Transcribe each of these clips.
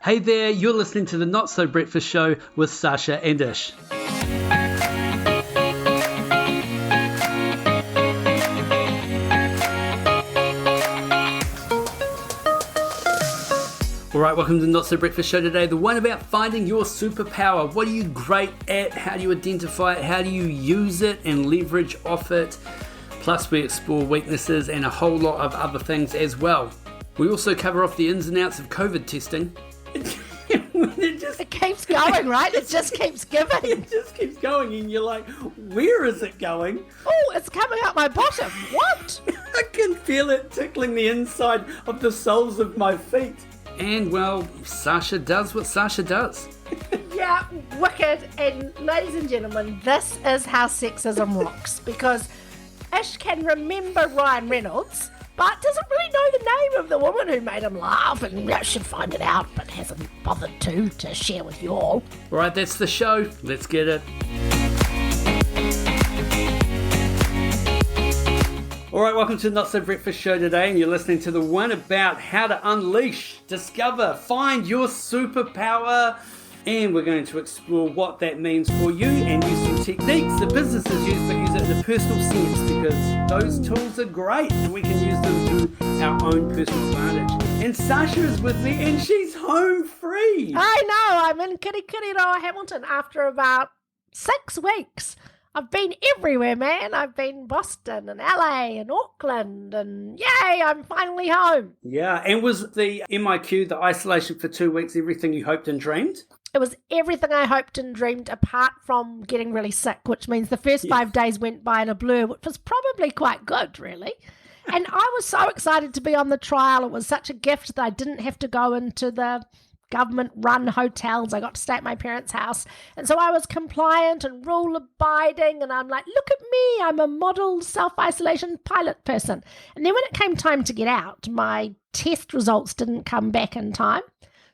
Hey there, you're listening to the Not So Breakfast Show with Sasha and Ish. Alright, welcome to the Not So Breakfast Show today, the one about finding your superpower. What are you great at? How do you identify it? How do you use it and leverage off it? Plus we explore weaknesses and a whole lot of other things as well. We also cover off the ins and outs of COVID testing. It keeps going, right? It just keeps giving. It just keeps going and you're like, where is it going? Oh, it's coming out my bottom. What? I can feel it tickling the inside of the soles of my feet. And well, Sasha does what Sasha does. Yeah, wicked. And ladies and gentlemen, this is how sexism rocks. Because Ish can remember Ryan Reynolds, but doesn't really know the name of the woman who made him laugh, and should find it out, but hasn't bothered to share with you all. Alright, that's the show. Let's get it. Alright, welcome to the Not So Breakfast Show today, and you're listening to the one about how to unleash, discover, find your superpower. And we're going to explore what that means for you and use some techniques that businesses use, but use it in a personal sense, because those tools are great and we can use them to our own personal advantage. And Sasha is with me and she's home free. I know, I'm in Kitty Roa, Hamilton after about 6 weeks. I've been everywhere, man. I've been Boston and LA and Auckland, and yay, I'm finally home. Yeah, and was the MIQ, the isolation for 2 weeks, everything you hoped and dreamed? It was everything I hoped and dreamed, apart from getting really sick, which means the first 5 days went by in a blur, which was probably quite good, really. And I was so excited to be on the trial. It was such a gift that I didn't have to go into the government-run hotels. I got to stay at my parents' house. And so I was compliant and rule-abiding, and I'm like, look at me, I'm a model self-isolation pilot person. And then when it came time to get out, my test results didn't come back in time.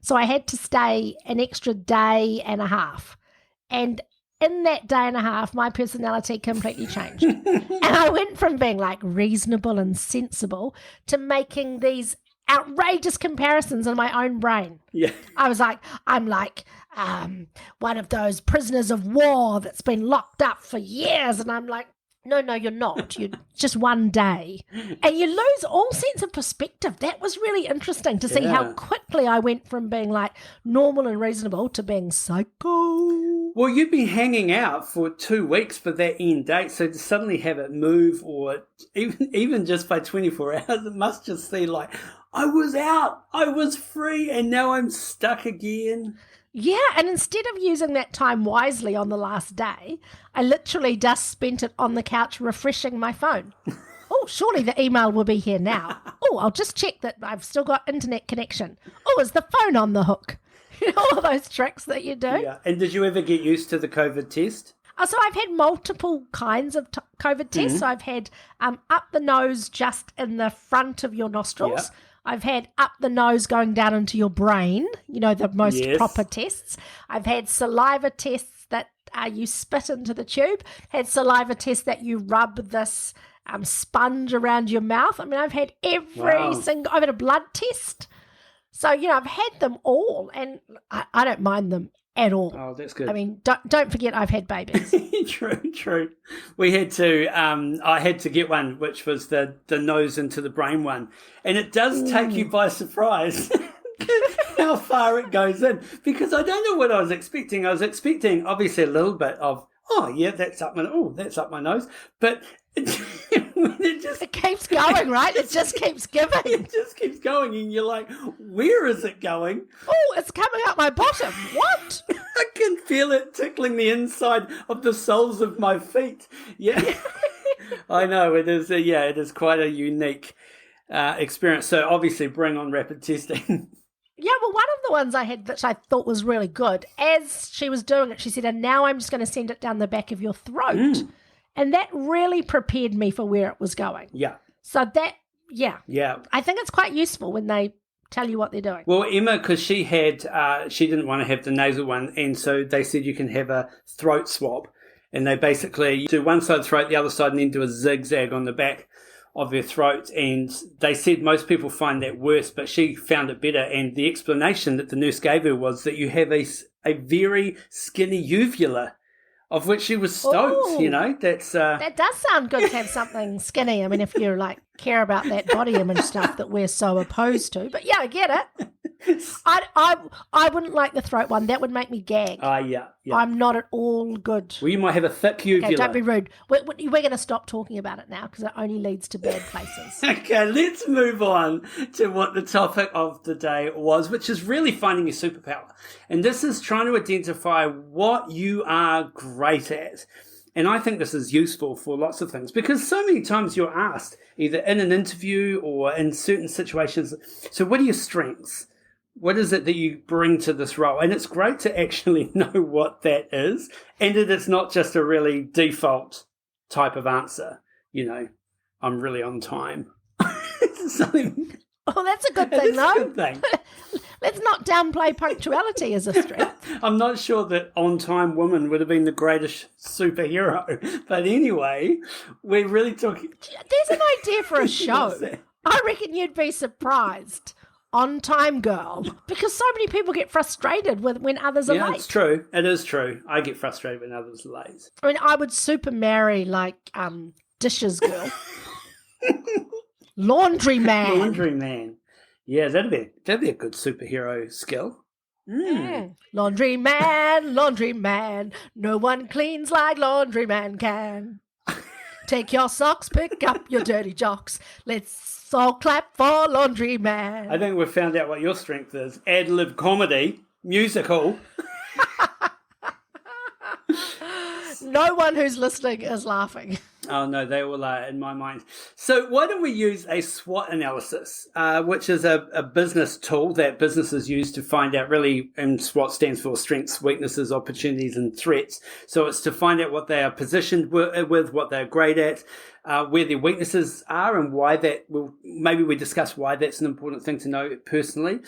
So I had to stay an extra day and a half. And in that day and a half, my personality completely changed. And I went from being like reasonable and sensible to making these outrageous comparisons in my own brain. Yeah. I was like, I'm like one of those prisoners of war that's been locked up for years. And I'm like, no, you're not. You're just one day. And you lose all sense of perspective. That was really interesting to see how quickly I went from being like normal and reasonable to being psycho. Well, you've been hanging out for 2 weeks for that end date, so to suddenly have it move, or even just by 24 hours, it must just seem like, I was out, I was free, and now I'm stuck again. Yeah, and instead of using that time wisely on the last day, I literally just spent it on the couch refreshing my phone. Oh, surely the email will be here now. Oh, I'll just check that I've still got internet connection. Oh, is the phone on the hook? All of those tricks that you do. Yeah, and did you ever get used to the COVID test? Oh, so I've had multiple kinds of COVID tests. So I've had up the nose just in the front of your nostrils. Yeah. I've had up the nose going down into your brain, the most proper tests. I've had saliva tests that you spit into the tube. Had saliva tests that you rub this sponge around your mouth. I mean, I've had every single, I've had a blood test. So, I've had them all, and I don't mind them at all. Oh, that's good. I mean, don't forget I've had babies. True. We had to, I had to get one, which was the nose into the brain one. And it does take you by surprise how far it goes in. Because I don't know what I was expecting. I was expecting, obviously, a little bit of, that's up my nose. But it keeps going, right? It just keeps giving. It just keeps going, and you're like, where is it going? Oh, it's coming out my bottom. What? I can feel it tickling the inside of the soles of my feet. Yeah. I know, it is. It is quite a unique experience. So obviously bring on rapid testing. Yeah, well, one of the ones I had that I thought was really good, as she was doing it, she said, and now I'm just going to send it down the back of your throat. And that really prepared me for where it was going. Yeah. So that, I think it's quite useful when they tell you what they're doing. Well, Emma, because she didn't want to have the nasal one, and so they said you can have a throat swab, and they basically do one side throat, the other side, and then do a zigzag on the back of her throat, and they said most people find that worse, but she found it better. And the explanation that the nurse gave her was that you have a very skinny uvula, of which she was stoked. Ooh. That's That does sound good to have something skinny. I mean, if you care about that body image stuff that we're so opposed to. But yeah, I get it. I wouldn't like the throat one. That would make me gag. Yeah. I'm not at all good. Well, you might have a thick uvula. Okay, don't be rude. We're going to stop talking about it now because it only leads to bad places. Okay, let's move on to what the topic of the day was, which is really finding your superpower. And this is trying to identify what you are great at. And I think this is useful for lots of things because so many times you're asked, either in an interview or in certain situations, so what are your strengths? What is it that you bring to this role? And it's great to actually know what that is, and that it's not just a really default type of answer. I'm really on time. Something. Oh, that's a good thing, though. A good thing. Let's not downplay punctuality as a strength. I'm not sure that on-time woman would have been the greatest superhero. But anyway, we're really talking... There's an idea for a show. I reckon you'd be surprised. On time girl, because so many people get frustrated when others are late. Yeah, it's true. It is true. I get frustrated when others are late. I mean, I would super marry dishes girl, laundry man. Laundry man. Yeah, that'd be a good superhero skill. Laundry man. No one cleans like laundry man can. Take your socks, pick up your dirty jocks. Let's all clap for laundry man. I think we've found out what your strength is. Ad-lib comedy, musical. No one who's listening is laughing. Oh, no, they all are in my mind. So why don't we use a SWOT analysis, which is a business tool that businesses use to find out really, and SWOT stands for strengths, weaknesses, opportunities, and threats. So it's to find out what they are positioned with, what they're great at, where their weaknesses are, and why that will, maybe we discuss why that's an important thing to know personally.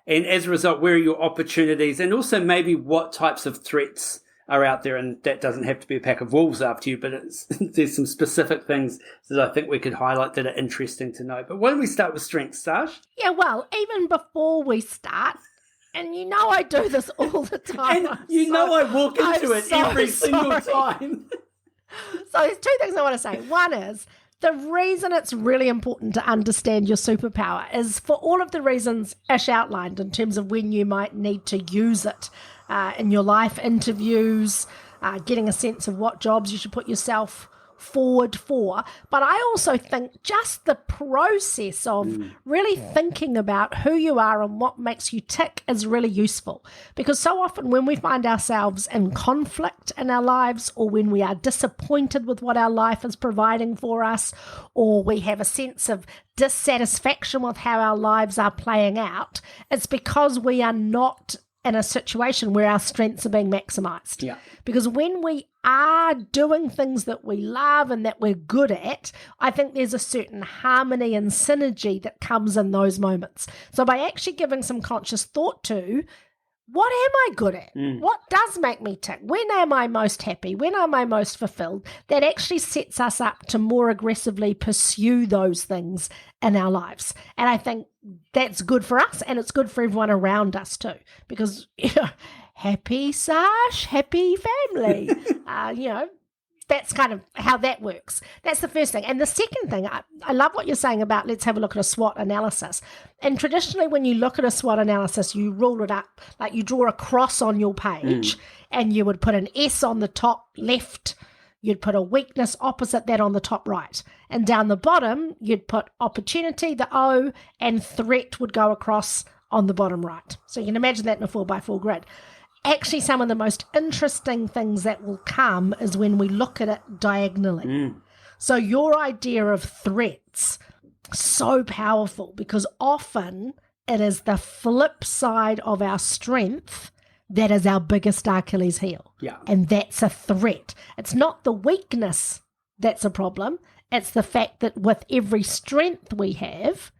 And as a result, where are your opportunities, and also maybe what types of threats are out there, and that doesn't have to be a pack of wolves after you, but there's some specific things that I think we could highlight that are interesting to know. But why don't we start with strengths, Sash? Yeah, well, even before we start, and I do this all the time. And I walk into it every single time. So there's two things I want to say. One is, the reason it's really important to understand your superpower is for all of the reasons Ish outlined in terms of when you might need to use it in your life, interviews, getting a sense of what jobs you should put yourself forward for. But I also think just the process of really thinking about who you are and what makes you tick is really useful. Because so often when we find ourselves in conflict in our lives, or when we are disappointed with what our life is providing for us, or we have a sense of dissatisfaction with how our lives are playing out, it's because we are not in a situation where our strengths are being maximized. Yeah. Because when we are doing things that we love and that we're good at, I think there's a certain harmony and synergy that comes in those moments. So by actually giving some conscious thought to, what am I good at? What does make me tick? When am I most happy? When am I most fulfilled? That actually sets us up to more aggressively pursue those things in our lives. And I think that's good for us, and it's good for everyone around us too. Because, happy Sash, happy family. That's kind of how that works. That's the first thing. And the second thing, I love what you're saying about let's have a look at a SWOT analysis. And traditionally, when you look at a SWOT analysis, you rule it up, like you draw a cross on your page and you would put an S on the top left. You'd put a weakness opposite that on the top right. And down the bottom, you'd put opportunity, the O, and threat would go across on the bottom right. So you can imagine that in a 4x4 grid. Actually, some of the most interesting things that will come is when we look at it diagonally. So your idea of threats, so powerful, because often it is the flip side of our strength that is our biggest Achilles heel. Yeah. And that's a threat. It's not the weakness that's a problem. It's the fact that with every strength we have,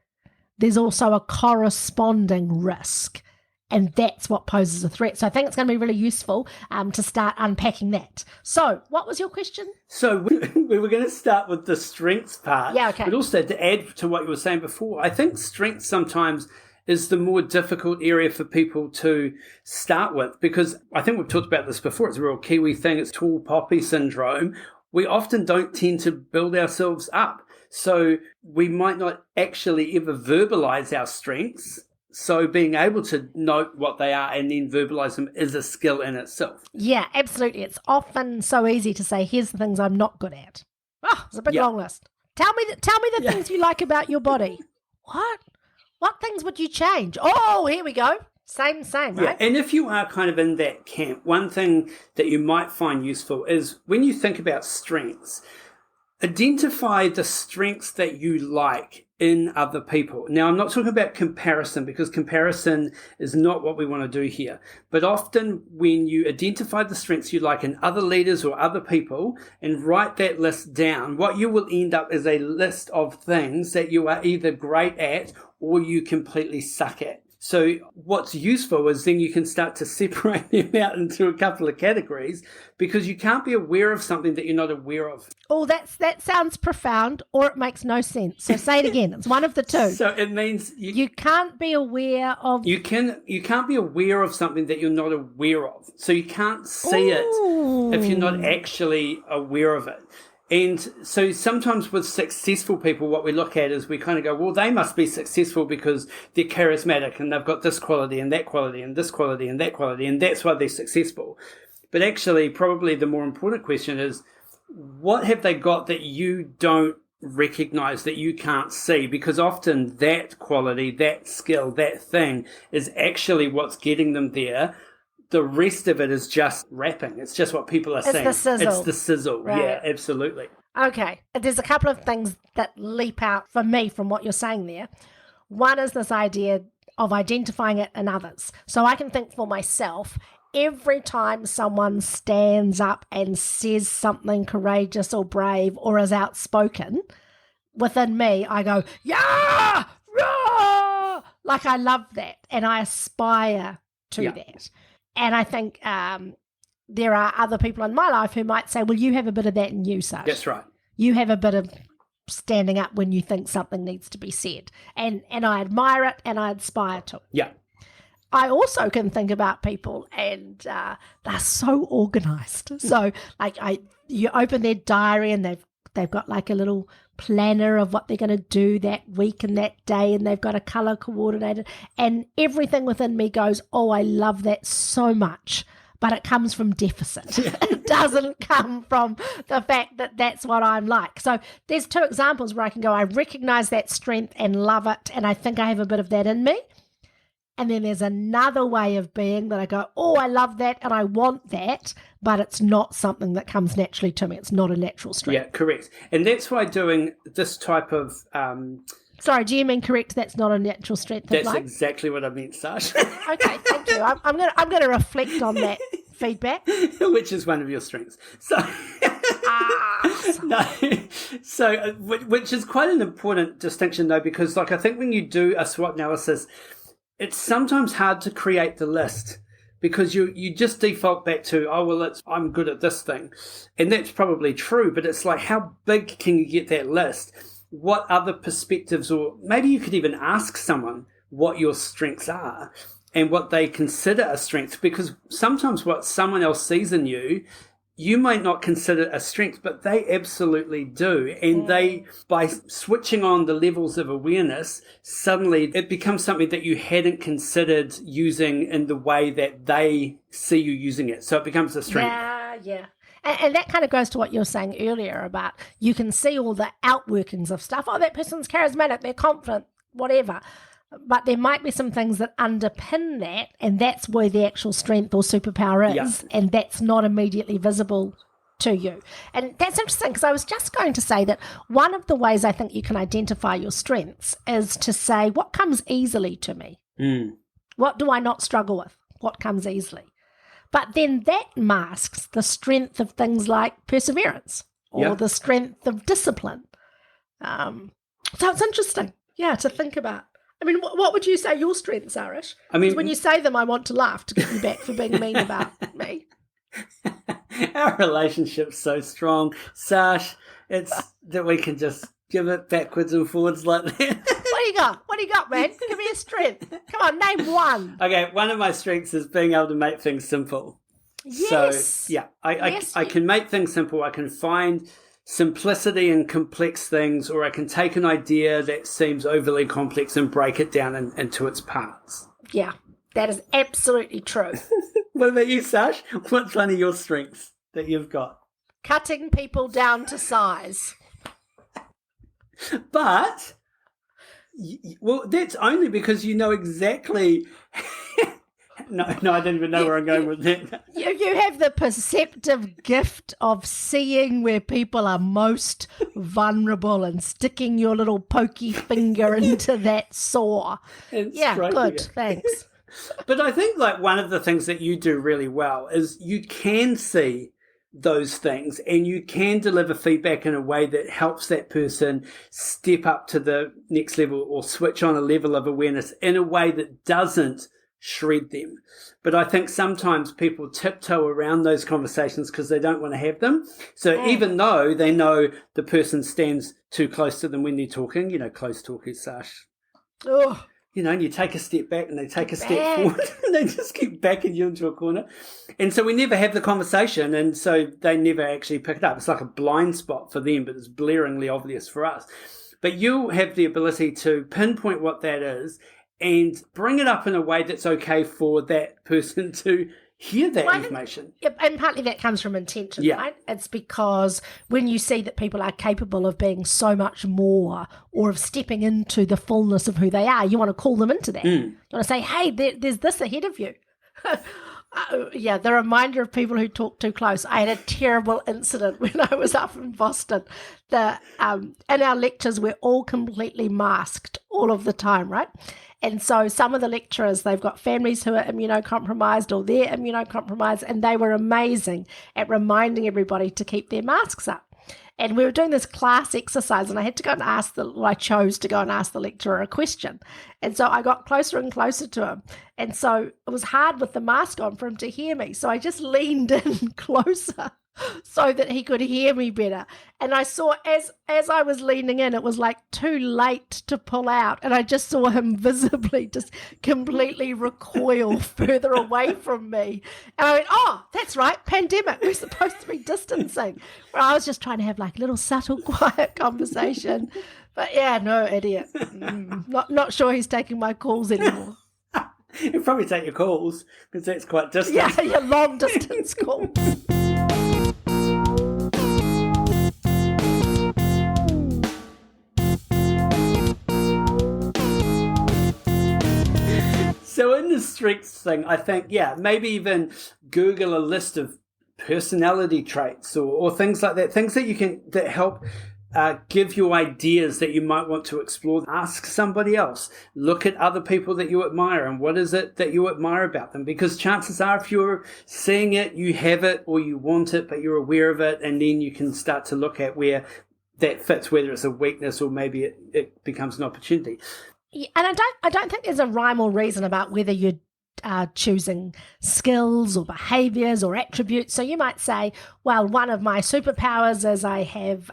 there's also a corresponding risk. And that's what poses a threat. So I think it's going to be really useful to start unpacking that. So what was your question? So we were going to start with the strengths part. Yeah, okay. But also to add to what you were saying before, I think strength sometimes is the more difficult area for people to start with, because I think we've talked about this before. It's a real Kiwi thing. It's tall poppy syndrome. We often don't tend to build ourselves up. So we might not actually ever verbalize our strengths. So being able to note what they are and then verbalize them is a skill in itself. Yeah, absolutely. It's often so easy to say, here's the things I'm not good at. Oh, it's a big long list. Tell me the things you like about your body. What? What things would you change? Oh, here we go. Same, right? Yeah, and if you are kind of in that camp, one thing that you might find useful is when you think about strengths, identify the strengths that you like in other people. Now, I'm not talking about comparison, because comparison is not what we want to do here. But often when you identify the strengths you like in other leaders or other people and write that list down, what you will end up is a list of things that you are either great at or you completely suck at. So what's useful is then you can start to separate them out into a couple of categories, because you can't be aware of something that you're not aware of. Oh, that sounds profound, or it makes no sense. So say it again. It's one of the two. So it means you can't be aware of... You can't be aware of something that you're not aware of. So you can't see it if you're not actually aware of it. And so sometimes with successful people, what we look at is we kind of go, well, they must be successful because they're charismatic and they've got this quality and that quality and this quality and that quality, and that's why they're successful. But actually, probably the more important question is, what have they got that you don't recognize, that you can't see? Because often that quality, that skill, that thing is actually what's getting them there. The rest of it is just wrapping. It's just what people are saying. It's the sizzle. It's the sizzle. Right. Yeah, absolutely. Okay. There's a couple of things that leap out for me from what you're saying there. One is this idea of identifying it in others. So I can think for myself, every time someone stands up and says something courageous or brave or is outspoken, within me, I go, yeah, rah! Like I love that and I aspire to that. And I think there are other people in my life who might say, well, you have a bit of that in you, Sash. That's right. You have a bit of standing up when you think something needs to be said. And I admire it and I aspire to it. Yeah. I also can think about people and they're so organised. So like you open their diary and they've got like a little planner of what they're going to do that week and that day, and they've got a colour coordinated, and everything within me goes, oh, I love that so much, but it comes from deficit. It doesn't come from the fact that that's what I'm like. So there's two examples where I can go, I recognise that strength and love it, and I think I have a bit of that in me. And then there's another way of being that I go, oh, I love that and I want that, but it's not something that comes naturally to me. It's not a natural strength. Yeah, correct. And that's why doing this type of... Sorry, do you mean correct? That's not a natural strength. That's exactly what I meant, Sash. Okay, thank you. I'm going to reflect on that feedback. Which is one of your strengths. So... No, so which is quite an important distinction, though, because like I think when you do a SWOT analysis, it's sometimes hard to create the list because you just default back to, oh, well, I'm good at this thing. And that's probably true, but it's like, how big can you get that list? What other perspectives, or maybe you could even ask someone what your strengths are and what they consider a strength, because sometimes what someone else sees in you might not consider a strength, but they absolutely do. And they, by switching on the levels of awareness, suddenly it becomes something that you hadn't considered using in the way that they see you using it. So it becomes a strength. Yeah. And that kind of goes to what you were saying earlier about you can see all the outworkings of stuff. Oh, that person's charismatic, they're confident, whatever. But there might be some things that underpin that, and that's where the actual strength or superpower is, and that's not immediately visible to you. And that's interesting, because I was just going to say that one of the ways I think you can identify your strengths is to say, what comes easily to me? What do I not struggle with? What comes easily? But then that masks the strength of things like perseverance or the strength of discipline. So it's interesting, to think about. I mean, what would you say your strengths are, Ish? I mean, when you say them, I want to laugh to get you back for being mean about me. our relationship's so strong, Sash. It's that we can just give it backwards and forwards like that. What do you got? What do you got, man? Give me a strength. Come on, name one. Okay, one of my strengths is being able to make things simple. Yes. So, yeah, I can make things simple. I can find simplicity in complex things, or I can take an idea that seems overly complex and break it down into its parts. Yeah, that is absolutely true. What about you, Sash? What's one of your strengths that you've got? Cutting people down to size. But, well, that's only because you know exactly... No, I didn't even know where I'm going with that. You have the perceptive gift of seeing where people are most vulnerable and sticking your little pokey finger into that sore. Yeah, good, thanks. But I think like one of the things that you do really well is you can see those things and you can deliver feedback in a way that helps that person step up to the next level or switch on a level of awareness in a way that doesn't shred them. But I think sometimes people tiptoe around those conversations because they don't want to have them. So even though they know the person stands too close to them when they're talking, close talkers, Sash. Oh. And you take a step back and they take a step forward and they just keep backing you into a corner. And so we never have the conversation, and so they never actually pick it up. It's like a blind spot for them, but it's blaringly obvious for us. But you have the ability to pinpoint what that is and bring it up in a way that's okay for that person to hear that information. And partly that comes from intention, right? It's because when you see that people are capable of being so much more or of stepping into the fullness of who they are, you want to call them into that. You want to say, hey, there's this ahead of you. The reminder of people who talk too close. I had a terrible incident when I was up in Boston. In our lectures, we're all completely masked all of the time, right? And so some of the lecturers, they've got families who are immunocompromised or they're immunocompromised, and they were amazing at reminding everybody to keep their masks up. And we were doing this class exercise, and I had to go and I chose to go and ask the lecturer a question. And so I got closer and closer to him. And so it was hard with the mask on for him to hear me. So I just leaned in closer so that he could hear me better. And I saw as I was leaning in, it was like too late to pull out. And I just saw him visibly just completely recoil further away from me. And I went, oh, that's right, pandemic. We're supposed to be distancing. Well, I was just trying to have like a little subtle, quiet conversation. But yeah, no, idiot. Not sure he's taking my calls anymore. He'll probably take your calls because that's quite distant. Yeah, your long distance calls. So in the strengths thing, I think, maybe even Google a list of personality traits or things like that, things that help give you ideas that you might want to explore. Ask somebody else. Look at other people that you admire and what is it that you admire about them? Because chances are if you're seeing it, you have it or you want it, but you're aware of it, and then you can start to look at where that fits, whether it's a weakness or maybe it becomes an opportunity. Yeah, and I don't think there's a rhyme or reason about whether you're choosing skills or behaviours or attributes. So you might say, well, one of my superpowers is I have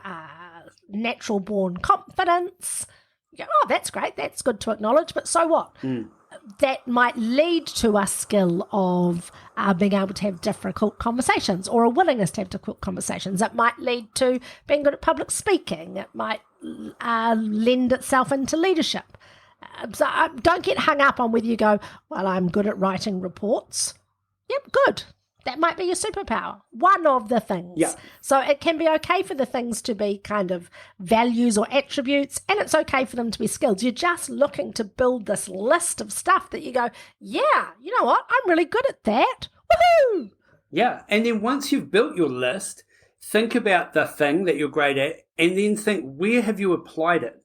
natural born confidence. You go, oh, that's great. That's good to acknowledge. But so what? That might lead to a skill of being able to have difficult conversations or a willingness to have difficult conversations. It might lead to being good at public speaking. It might lend itself into leadership. So don't get hung up on whether you go, well, I'm good at writing reports. Yep, good. That might be your superpower. One of the things. Yeah. So it can be okay for the things to be kind of values or attributes, and it's okay for them to be skills. You're just looking to build this list of stuff that you go, yeah, you know what? I'm really good at that. Woohoo! Yeah. And then once you've built your list, think about the thing that you're great at, and then think, where have you applied it?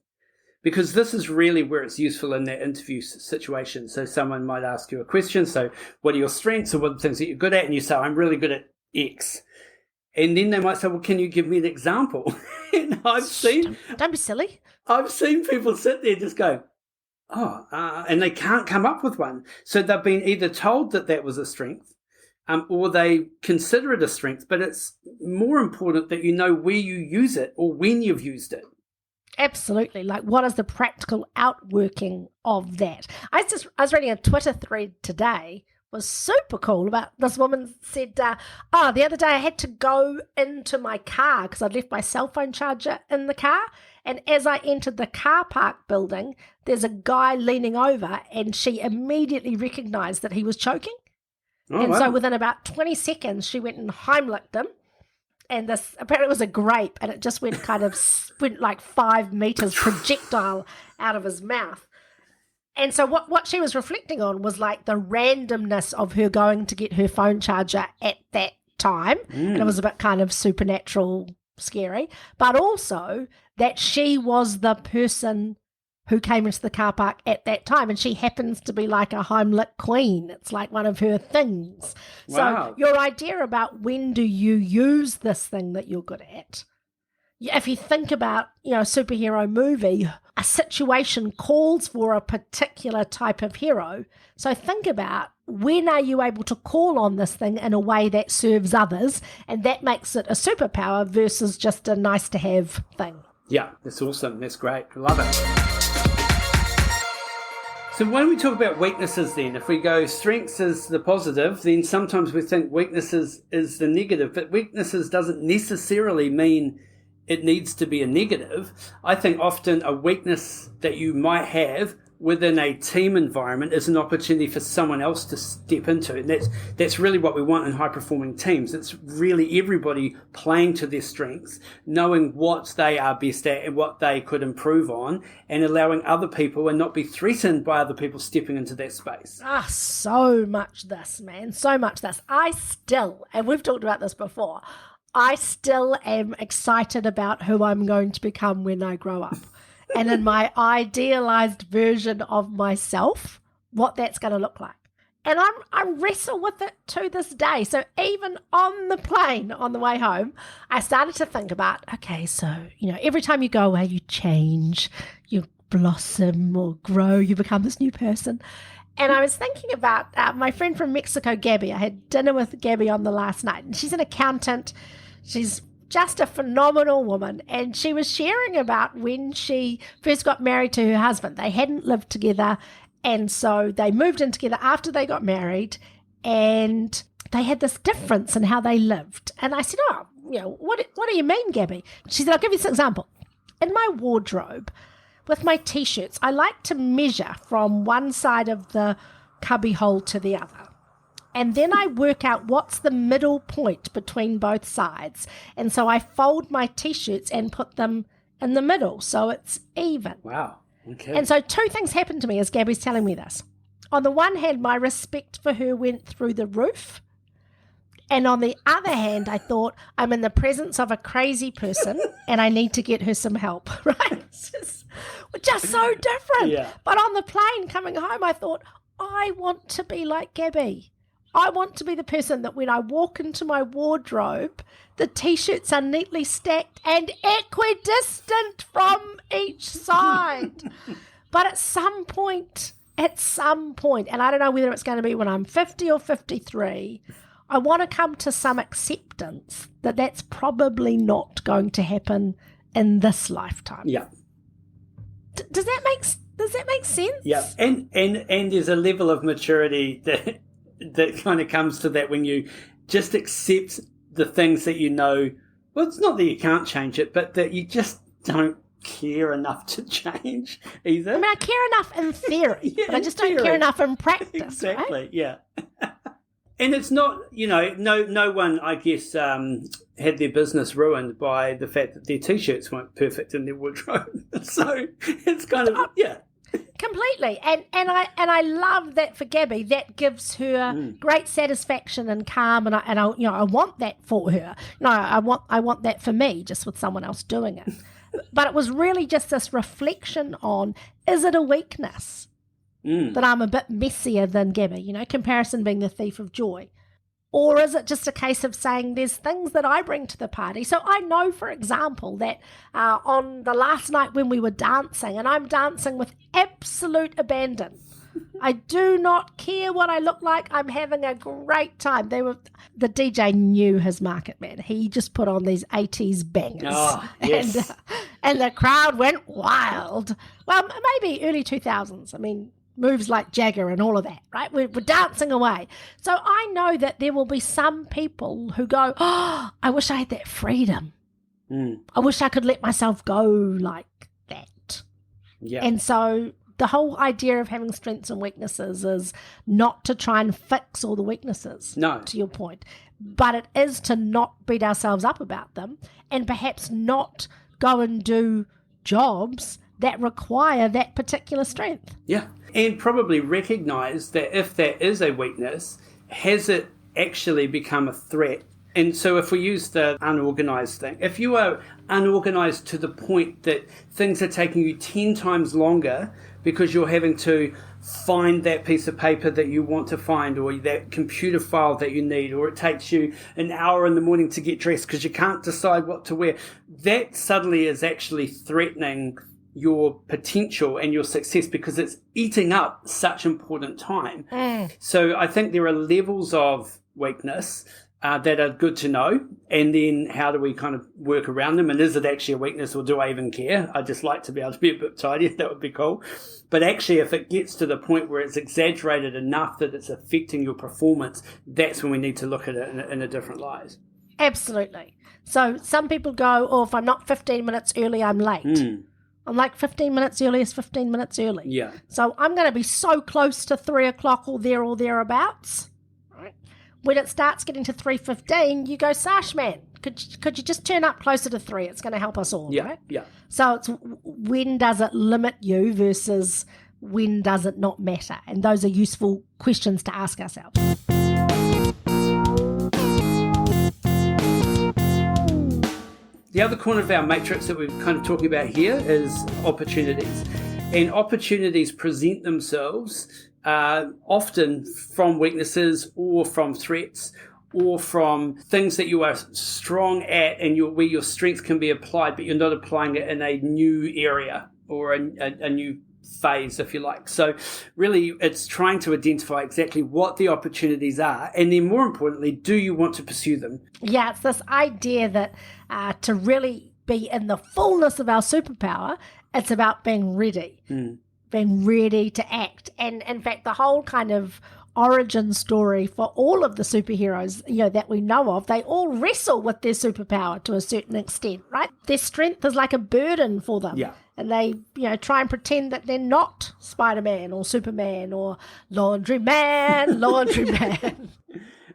Because this is really where it's useful in that interview situation. So someone might ask you a question. So what are your strengths or what are the things that you're good at? And you say, I'm really good at X. And then they might say, well, can you give me an example? And Don't be silly. I've seen people sit there just go, And they can't come up with one. So they've been either told that that was a strength, or they consider it a strength, but it's more important that you know where you use it or when you've used it. Absolutely. Like, what is the practical outworking of that? I was reading a Twitter thread today, was super cool, about this woman said, the other day I had to go into my car because I'd left my cell phone charger in the car. And as I entered the car park building, there's a guy leaning over, and she immediately recognized that he was choking. So within about 20 seconds, she went and Heimlicked him. And this, apparently it was a grape, and it just went went like 5 meters projectile out of his mouth. And so what she was reflecting on was like the randomness of her going to get her phone charger at that time. And it was a bit kind of supernatural scary, but also that she was the person who came into the car park at that time, and she happens to be like a Heimlich queen. It's like one of her things. Wow. So your idea about when do you use this thing that you're good at, if you think about, a superhero movie, a situation calls for a particular type of hero. So think about, when are you able to call on this thing in a way that serves others, and that makes it a superpower versus just a nice to have thing. Yeah, that's awesome. That's great. I love it. So when we talk about weaknesses then, if we go strengths is the positive, then sometimes we think weaknesses is the negative, but weaknesses doesn't necessarily mean it needs to be a negative. I think often a weakness that you might have within a team environment is an opportunity for someone else to step into. And that's really what we want in high-performing teams. It's really everybody playing to their strengths, knowing what they are best at and what they could improve on, and allowing other people and not be threatened by other people stepping into that space. So much this, man. So much this. I still, and we've talked about this before, I still am excited about who I'm going to become when I grow up. And in my idealized version of myself, what that's going to look like. And I wrestle with it to this day. So even on the plane on the way home, I started to think about, okay, so, every time you go away, you change, you blossom or grow, you become this new person. And I was thinking about my friend from Mexico, Gabby. I had dinner with Gabby on the last night, and she's an accountant. She's just a phenomenal woman, and she was sharing about when she first got married to her husband. They hadn't lived together, and so they moved in together after they got married, and they had this difference in how they lived. And I said, what do you mean, Gabby? She said, I'll give you this example. In my wardrobe, with my T-shirts, I like to measure from one side of the cubby hole to the other. And then I work out what's the middle point between both sides. And so I fold my T-shirts and put them in the middle so it's even. Wow. Okay. And so 2 things happened to me as Gabby's telling me this. On the one hand, my respect for her went through the roof. And on the other hand, I thought, I'm in the presence of a crazy person and I need to get her some help, right? It's just so different. Yeah. But on the plane coming home, I thought, I want to be like Gabby. I want to be the person that when I walk into my wardrobe, the T-shirts are neatly stacked and equidistant from each side. But at some point, and I don't know whether it's going to be when I'm 50 or 53, I want to come to some acceptance that that's probably not going to happen in this lifetime. Yeah. Does that make sense? Yeah. And there's a level of maturity that kind of comes to that when you just accept the things that well, it's not that you can't change it, but that you just don't care enough to change either. I mean, I care enough in theory, but I just don't care enough in practice. Exactly, right? Yeah. And it's not, no one, I guess, had their business ruined by the fact that their T-shirts weren't perfect in their wardrobe. So it's kind of, yeah. Completely, and I love that for Gabby. That gives her great satisfaction and calm, and I want that for her. I want that for me, just with someone else doing it. But it was really just this reflection on: is it a weakness that I'm a bit messier than Gabby? Comparison being the thief of joy. Or is it just a case of saying there's things that I bring to the party? So I know, for example, that on the last night when we were dancing, and I'm dancing with absolute abandon. I do not care what I look like. I'm having a great time. The DJ knew his market, man. He just put on these 80s bangers. Oh, yes. And the crowd went wild. Well, maybe early 2000s. I mean, moves like Jagger and all of that, right? We're dancing away. So I know that there will be some people who go, oh, I wish I had that freedom. I wish I could let myself go like that. Yeah. And so the whole idea of having strengths and weaknesses is not to try and fix all the weaknesses, No. to your point, but it is to not beat ourselves up about them and perhaps not go and do jobs that require that particular strength. Yeah. And probably recognize that if that is a weakness, has it actually become a threat? And so if we use the unorganized thing, if you are unorganized to the point that things are taking you 10 times longer because you're having to find that piece of paper that you want to find, or that computer file that you need, or it takes you an hour in the morning to get dressed because you can't decide what to wear, that suddenly is actually threatening your potential and your success because it's eating up such important time. So I think there are levels of weakness that are good to know, and then how do we kind of work around them, and is it actually a weakness, or do I even care? I just like to be able to be a bit tidy. That would be cool. But actually, if it gets to the point where it's exaggerated enough that it's affecting your performance, that's when we need to look at it in a different light. Absolutely. So some people go, oh, if I'm not 15 minutes early, I'm late. I'm like 15 minutes early is 15 minutes early. Yeah. So I'm going to be so close to 3 o'clock or thereabouts. Right? When it starts getting to 3:15, you go, Sash, man, could you just turn up closer to 3? It's going to help us all, Yeah. right? Yeah. So it's when does it limit you versus when does it not matter? And those are useful questions to ask ourselves. The other corner of our matrix that we're kind of talking about here is opportunities. And opportunities present themselves often from weaknesses or from threats or from things that you are strong at and where your strength can be applied, but you're not applying it in a new area or a new phase, if you like. So really it's trying to identify exactly what the opportunities are, and then more importantly, do you want to pursue them? Yeah, it's this idea that to really be in the fullness of our superpower, it's about being ready, being ready to act. And in fact, the whole kind of origin story for all of the superheroes, that we know of, they all wrestle with their superpower to a certain extent, right? Their strength is like a burden for them. Yeah. And they, try and pretend that they're not Spider-Man or Superman or Laundry Man.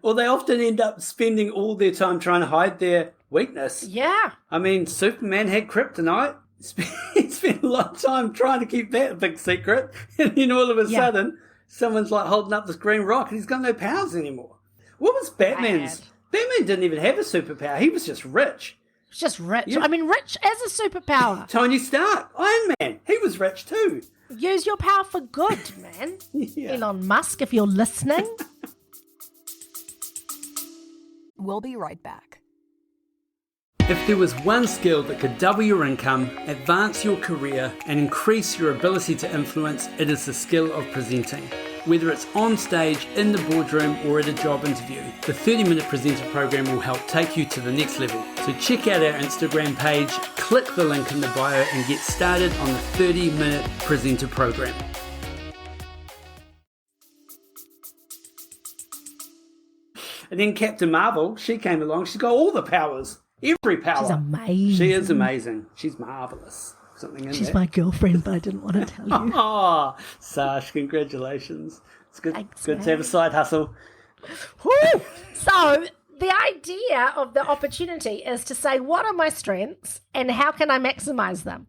Well, they often end up spending all their time trying to hide their weakness. Yeah. I mean, Superman had kryptonite. He spent a lot of time trying to keep that a big secret. And then all of a sudden, someone's like holding up this green rock and he's got no powers anymore. What was Batman's? Batman didn't even have a superpower. He was just rich. Just rich. Yeah. I mean, rich as a superpower. Tony Stark, Iron Man, he was rich too. Use your power for good, man. Yeah. Elon Musk, if you're listening. We'll be right back. If there was one skill that could double your income, advance your career, and increase your ability to influence, it is the skill of presenting. Whether it's on stage, in the boardroom, or at a job interview, the 30-Minute Presenter program will help take you to the next level. So check out our Instagram page, click the link in the bio, and get started on the 30-Minute Presenter program. And then Captain Marvel, she came along, she's got all the powers. Every power. She's amazing. She is amazing. She's marvellous. Something in She's there. my girlfriend, but I didn't want to tell you. Oh, Sash, congratulations. It's good, Thanks, good mate. to have a side hustle. Woo! So the idea of the opportunity is to say, what are my strengths and how can I maximize them?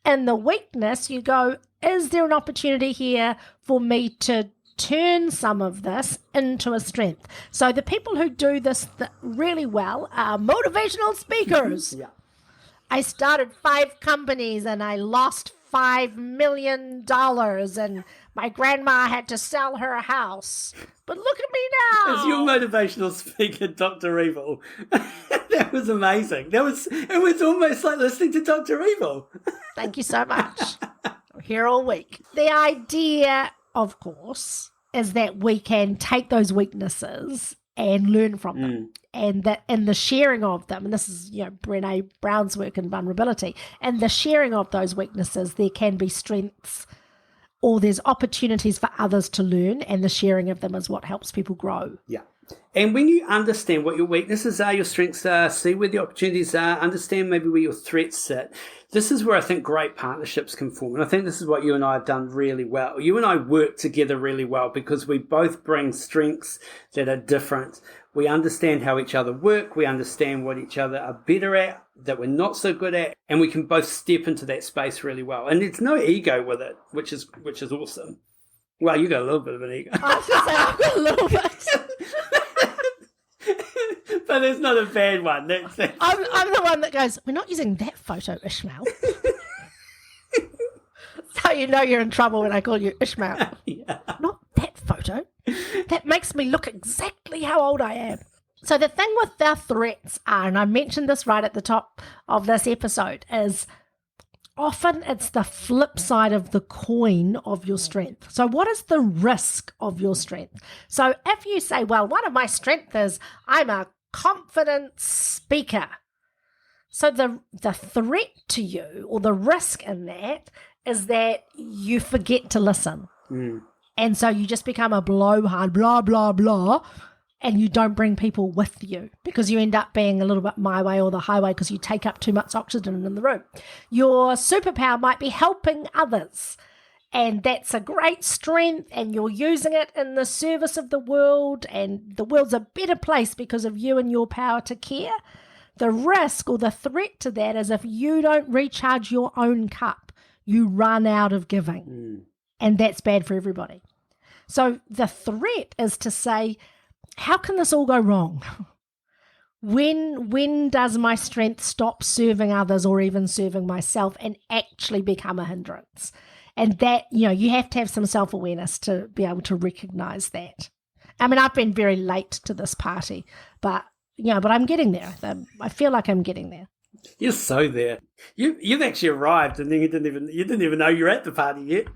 And the weakness, you go, is there an opportunity here for me to turn some of this into a strength? So the people who do this really well are motivational speakers. Yeah. I started 5 companies and I lost $5 million and my grandma had to sell her house. But look at me now. As your motivational speaker, Dr. Evil. That was amazing. It was almost like listening to Dr. Evil. Thank you so much. I'm here all week. The idea, of course, is that we can take those weaknesses and learn from them. And that in the sharing of them, and this is, Brené Brown's work in vulnerability, and the sharing of those weaknesses, there can be strengths or there's opportunities for others to learn, and the sharing of them is what helps people grow. Yeah. And when you understand what your weaknesses are, your strengths are, see where the opportunities are, understand maybe where your threats sit, this is where I think great partnerships can form. And I think this is what you and I have done really well. You and I work together really well because we both bring strengths that are different. We understand how each other work. We understand what each other are better at, that we're not so good at, and we can both step into that space really well. And there's no ego with it, which is awesome. Well, you got a little bit of an ego. I was going to say, I've got a little bit. But it's not a bad one. I'm the one that goes, we're not using that photo, Ishmael. So you know you're in trouble when I call you Ishmael. Yeah. Not that photo. That makes me look exactly how old I am. So the thing with our threats are, and I mentioned this right at the top of this episode, is often it's the flip side of the coin of your strength. So what is the risk of your strength? So if you say, well, one of my strengths is I'm a confident speaker. So the threat to you, or the risk in that, is that you forget to listen. And so you just become a blowhard, blah, blah, blah, and you don't bring people with you because you end up being a little bit my way or the highway because you take up too much oxygen in the room. Your superpower might be helping others, and that's a great strength, and you're using it in the service of the world, and the world's a better place because of you and your power to care. The risk or the threat to that is if you don't recharge your own cup, you run out of giving, and that's bad for everybody. So the threat is to say, how can this all go wrong? When does my strength stop serving others or even serving myself and actually become a hindrance? And that, you have to have some self-awareness to be able to recognize that. I mean, I've been very late to this party, but I'm getting there. I feel like I'm getting there. You're so there. You've actually arrived, and then you didn't even know you're at the party yet.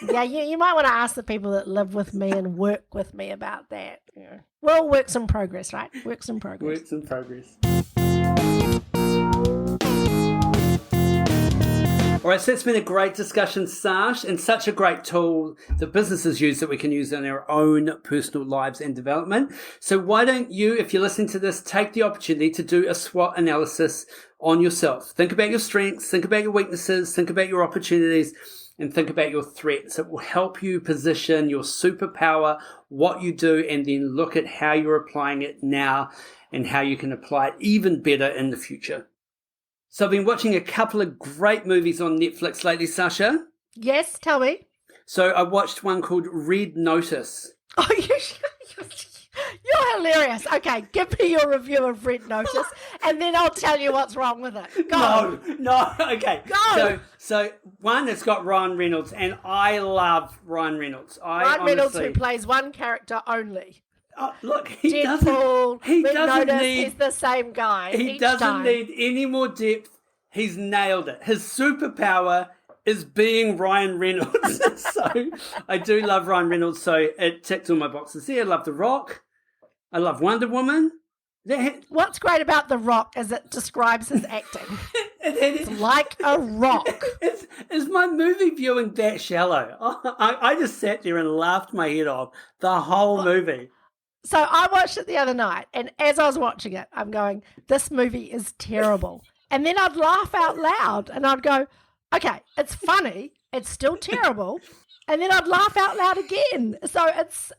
Yeah, you might want to ask the people that live with me and work with me about that. Yeah. We're all works in progress, right? Works in progress. Works in progress. All right, so it's been a great discussion, Sash, and such a great tool that businesses use that we can use in our own personal lives and development. So why don't you, if you're listening to this, take the opportunity to do a SWOT analysis on yourself. Think about your strengths, think about your weaknesses, think about your opportunities, and think about your threats. It will help you position your superpower, what you do, and then look at how you're applying it now and how you can apply it even better in the future. So I've been watching a couple of great movies on Netflix lately, Sasha. Yes, tell me. So I watched one called Red Notice. Oh, you're hilarious. Okay, give me your review of Red Notice, and then I'll tell you what's wrong with it. Go. No, okay. Go. So one, it's got Ryan Reynolds, and I love Ryan Reynolds. Ryan Reynolds, who plays one character only. Look, he Deadpool, doesn't need. He's the same guy. He doesn't need any more depth. He's nailed it. His superpower is being Ryan Reynolds. So I do love Ryan Reynolds. So it ticks all my boxes there. I love The Rock. I love Wonder Woman. What's great about The Rock is it describes his acting. It's like a rock. Is my movie viewing that shallow? I just sat there and laughed my head off the whole movie. So I watched it the other night, and as I was watching it, I'm going, this movie is terrible. And then I'd laugh out loud, and I'd go, okay, it's funny, it's still terrible. And then I'd laugh out loud again. So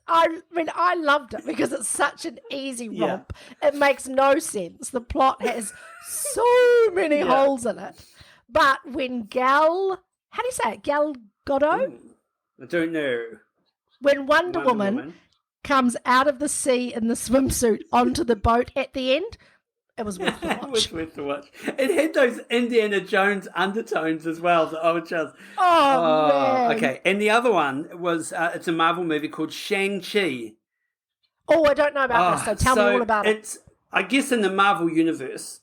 I loved it because it's such an easy romp. Yeah. It makes no sense. The plot has so many holes in it. But when how do you say it? Gal Gadot? I don't know. When Wonder Woman comes out of the sea in the swimsuit onto the boat at the end, It was worth the It was watch. worth the watch. It had those Indiana Jones undertones as well. So I was just... Oh, man. okay. And the other one was, it's a Marvel movie called Shang-Chi. Oh, I don't know about this, so tell me all about it. It's, I guess in the Marvel universe,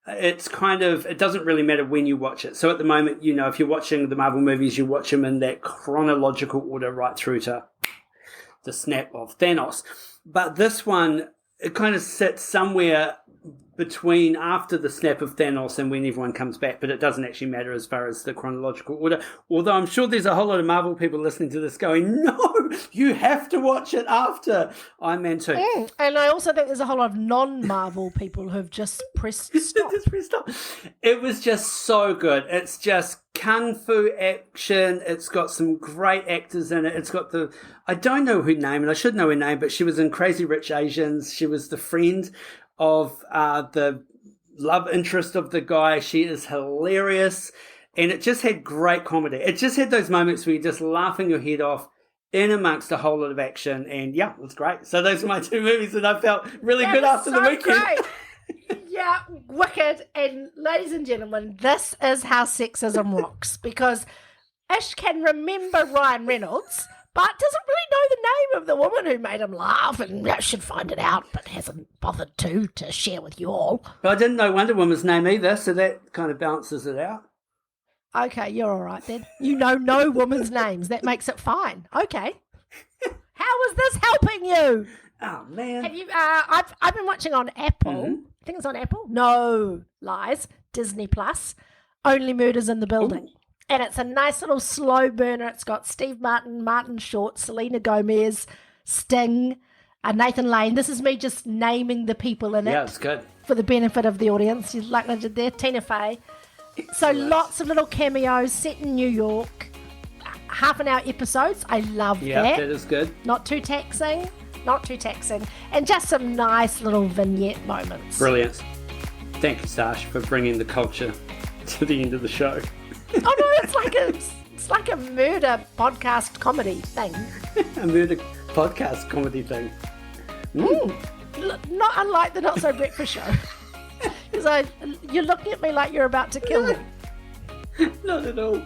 it's kind of, it doesn't really matter when you watch it. So at the moment, you know, if you're watching the Marvel movies, you watch them in that chronological order right through to the snap of Thanos. But this one, it kind of sits somewhere between after the snap of Thanos and when everyone comes back, but it doesn't actually matter as far as the chronological order. Although I'm sure there's a whole lot of Marvel people listening to this going, no, you have to watch it after Iron Man 2. And I also think there's a whole lot of non-Marvel people who've just pressed stop. Just pressed stop. It was just so good. It's just kung fu action. It's got some great actors in it. It's got the, I don't know her name, and I should know her name, but she was in Crazy Rich Asians. She was the friend of the love interest of the guy. She is hilarious, and it just had great comedy. It just had those moments where you're just laughing your head off in amongst a whole lot of action, and yeah, it was great. So those are my two movies, and I felt really good after the weekend. Great. Yeah, wicked. And ladies and gentlemen, this is how sexism rocks, because Ish can remember Ryan Reynolds, but doesn't really know the name of the woman who made him laugh, and should find it out, but hasn't bothered to share with you all. But I didn't know Wonder Woman's name either, so that kind of balances it out. Okay, you're all right then. You know no woman's names. That makes it fine. Okay. How is this helping you? Oh, man. Have you? I've been watching on Apple. I think it's on Apple. No, lies. Disney Plus. Only Murders in the Building. Ooh. And it's a nice little slow burner. It's got Steve Martin, Martin Short, Selena Gomez, Sting, Nathan Lane. This is me just naming the people in it. Yeah, it's good. For the benefit of the audience. Like I did there. Tina Fey. So lots of little cameos set in New York. Half an hour episodes. I love Yeah, that. that is good. Not too taxing. Not too taxing. And just some nice little vignette moments. Brilliant. Thank you, Sash, for bringing the culture to the end of the show. Oh no, it's like a murder podcast comedy thing. A murder podcast comedy thing. Not unlike the Not So Breakfast Show. Because you're looking at me like you're about to kill me. Not at all.